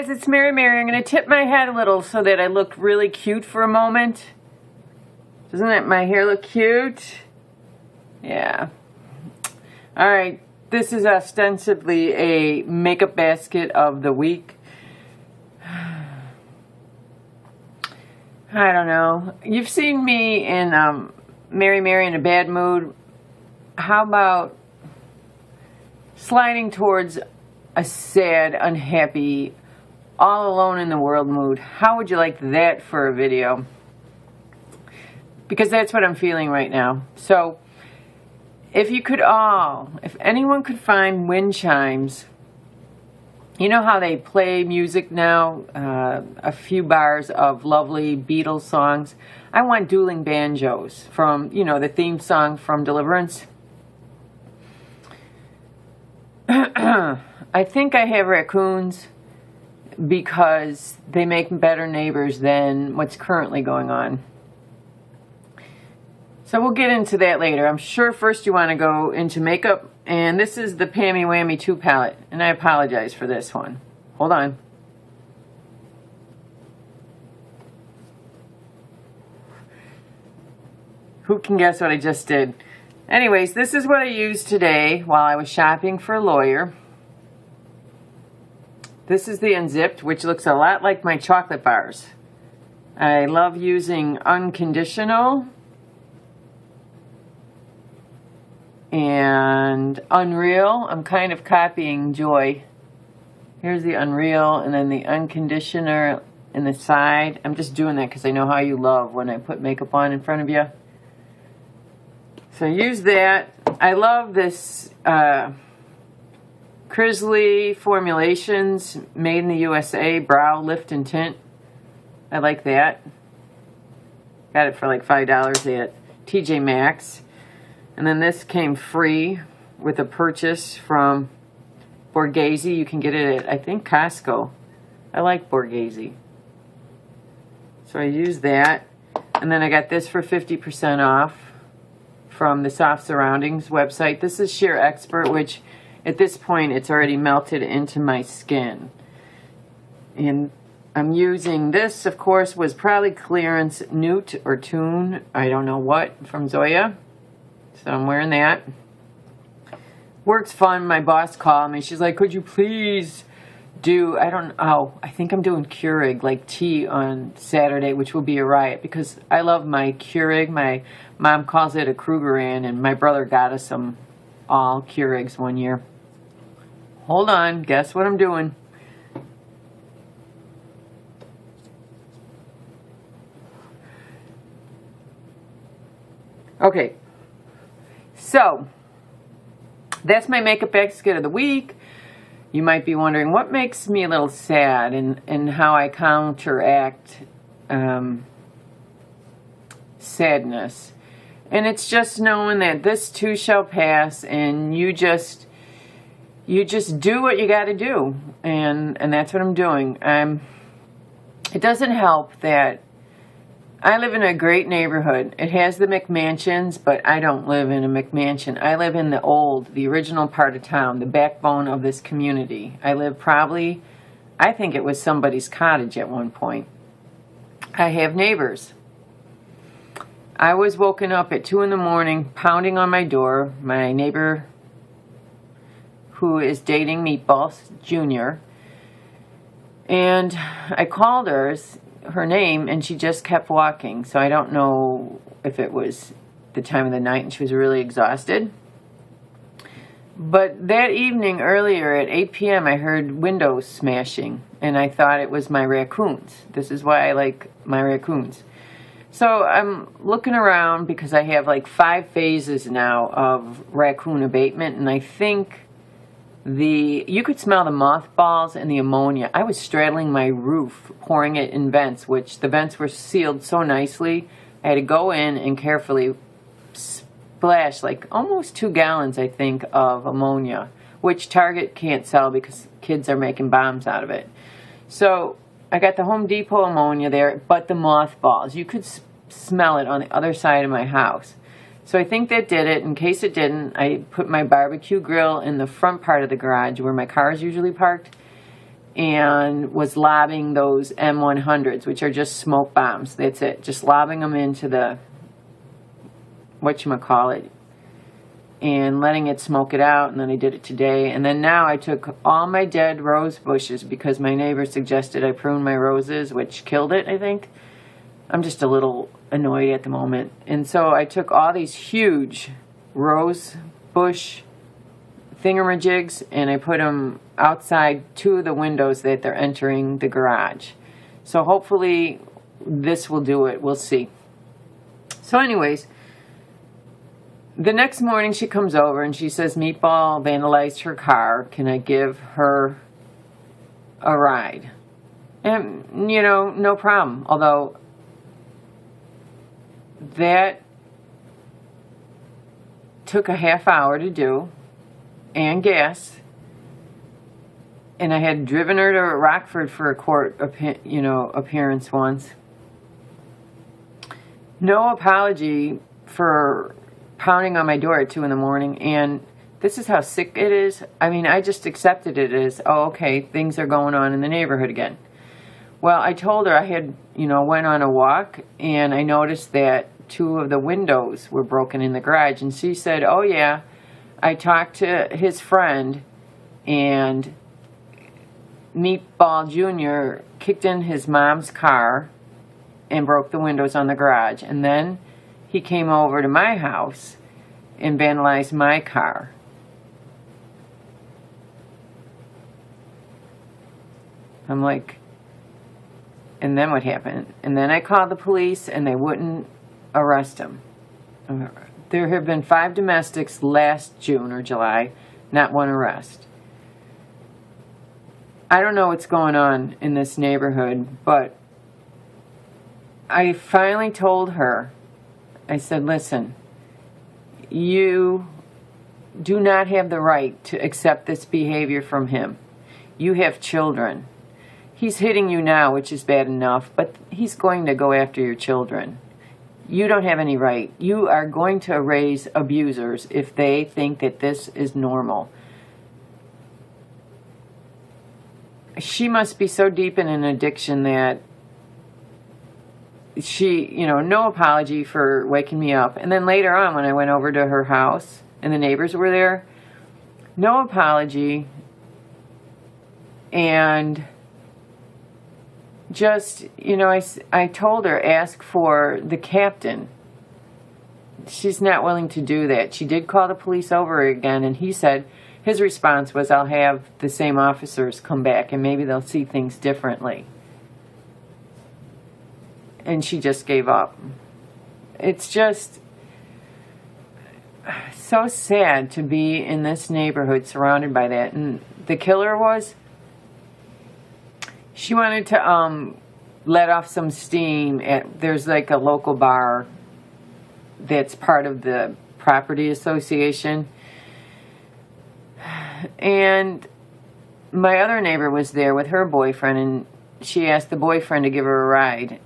guys, it's Mary. I'm going to tip my head a little so that I look really cute for a moment. Doesn't that my hair look cute? Yeah. Alright, this is ostensibly a makeup basket of the week. I don't know. You've seen me in Mary in a bad mood. How about sliding towards a sad, unhappy, all alone in the world mood? How would you like that for a video? Because that's what I'm feeling right now. So, if anyone could find wind chimes, you know how they play music now, a few bars of lovely Beatles songs. I want dueling banjos from, you know, the theme song from Deliverance. I think I have raccoons because they make better neighbors than what's currently going on. So we'll get into that later. I'm sure first you want to go into makeup. And this is the Pammy Whammy 2 palette. And I apologize for this one. Hold on. Who can guess what I just did? Anyways, this is what I used today while I was shopping for a lawyer. This is the Unzipped, which looks a lot like my chocolate bars. I love using Unconditional and Unreal. I'm kind of copying Joy. Here's the Unreal and then the Unconditioner in the side. I'm just doing that because I know how you love when I put makeup on in front of you. So use that. I love this Chrislie Formulations Made in the USA Brow Lift and Tint. I like that. Got it for like $5 at TJ Maxx. And then this came free with a purchase from Borghesse. You can get it at, I think, Costco. I like Borghesse. So I used that. And then I got this for 50% off from the Soft Surroundings website. This is Sheer Expert, which at this point it's already melted into my skin. And I'm using this, of course, was probably clearance Noot or Tune, I don't know what, from Zoya. So I'm wearing that. Works fun. My boss called me. She's like, could you please do, I think I'm doing Keurig, like tea on Saturday, which will be a riot because I love my Keurig. My mom calls it a Krugerrand, and my brother got us some all Keurigs one year. Hold on. Guess what I'm doing? Okay. So, that's my makeup basket of the week. You might be wondering what makes me a little sad and how I counteract sadness. And it's just knowing that this too shall pass, and you just do what you got to do, and that's what I'm doing. It doesn't help that I live in a great neighborhood. It has the McMansions, but I don't live in a McMansion. I live in the original part of town, the backbone of this community. I live probably, I think it was somebody's cottage at one point. I have neighbors. I was woken up at 2 in the morning, pounding on my door. My neighbor, who is dating Meatballs Jr., and I called her name, and she just kept walking. So I don't know if it was the time of the night and she was really exhausted. But that evening earlier at 8 p.m. I heard windows smashing, and I thought it was my raccoons. This is why I like my raccoons. So I'm looking around because I have like 5 phases now of raccoon abatement, and I think you could smell the mothballs and the ammonia. I was straddling my roof, pouring it in vents, which the vents were sealed so nicely. I had to go in and carefully splash like almost 2 gallons, I think, of ammonia, which Target can't sell because kids are making bombs out of it. So I got the Home Depot ammonia there, but the mothballs, you could smell it on the other side of my house. So I think that did it. In case it didn't, I put my barbecue grill in the front part of the garage where my car is usually parked. and was lobbing those M100s, which are just smoke bombs. That's it. Just lobbing them into the, whatchamacallit, and letting it smoke it out. And then I did it today. And then now I took all my dead rose bushes because my neighbor suggested I prune my roses, which killed it, I think. I'm just a little annoyed at the moment. And so I took all these huge rose bush thingamajigs and I put them outside two of the windows that they're entering the garage. So hopefully this will do it. We'll see. So anyways, the next morning she comes over and she says Meatball vandalized her car. Can I give her a ride? And, you know, no problem. Although that took a half hour to do and gas. And I had driven her to Rockford for a court, appearance once. No apology for pounding on my door at 2 in the morning, and this is how sick it is. I mean, I just accepted it as, oh, okay, things are going on in the neighborhood again. Well, I told her I had, went on a walk, and I noticed that 2 of the windows were broken in the garage, and she said, oh, yeah, I talked to his friend, and Meatball Jr. kicked in his mom's car and broke the windows on the garage, and then he came over to my house and vandalized my car. I'm like, and then what happened? And then I called the police and they wouldn't arrest him. There have been 5 domestics last June or July, not 1 arrest. I don't know what's going on in this neighborhood, but I finally told her, I said, listen, you do not have the right to accept this behavior from him. You have children. He's hitting you now, which is bad enough, but he's going to go after your children. You don't have any right. You are going to raise abusers if they think that this is normal. She must be so deep in an addiction that she, no apology for waking me up. And then later on, when I went over to her house and the neighbors were there, no apology. And just, I told her, ask for the captain. She's not willing to do that. She did call the police over again, and he said, his response was, I'll have the same officers come back and maybe they'll see things differently. And she just gave up. It's just so sad to be in this neighborhood surrounded by that. And the killer was, she wanted to let off some steam there's like a local bar that's part of the property association. And my other neighbor was there with her boyfriend, and she asked the boyfriend to give her a ride.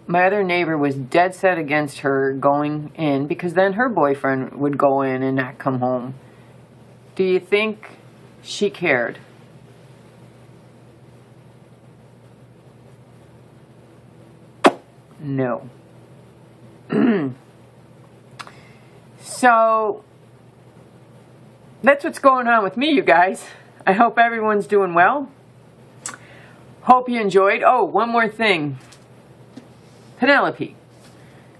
My other neighbor was dead set against her going in because then her boyfriend would go in and not come home. Do you think she cared? No. So that's what's going on with me, you guys. I hope everyone's doing well. Hope you enjoyed. Oh, one more thing. Penelope.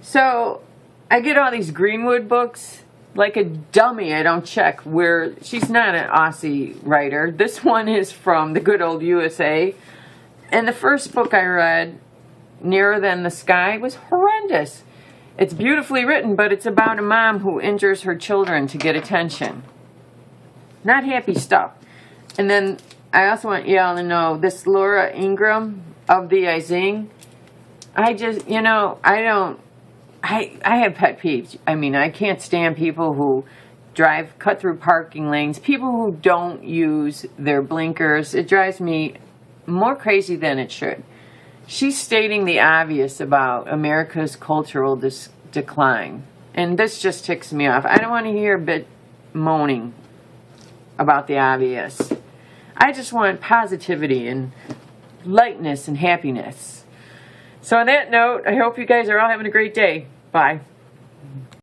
So I get all these Greenwood books. Like a dummy, I don't check where. She's not an Aussie writer. This one is from the good old USA. And the first book I read, Nearer Than the Sky, was horrendous. It's beautifully written, but it's about a mom who injures her children to get attention. Not happy stuff. And then I also want y'all to know this Laura Ingraham of the I Zing. I just, I have pet peeves. I mean, I can't stand people who cut through parking lanes, people who don't use their blinkers. It drives me more crazy than it should. She's stating the obvious about America's cultural decline. And this just ticks me off. I don't want to hear a bit moaning about the obvious. I just want positivity and lightness and happiness. So on that note, I hope you guys are all having a great day. Bye.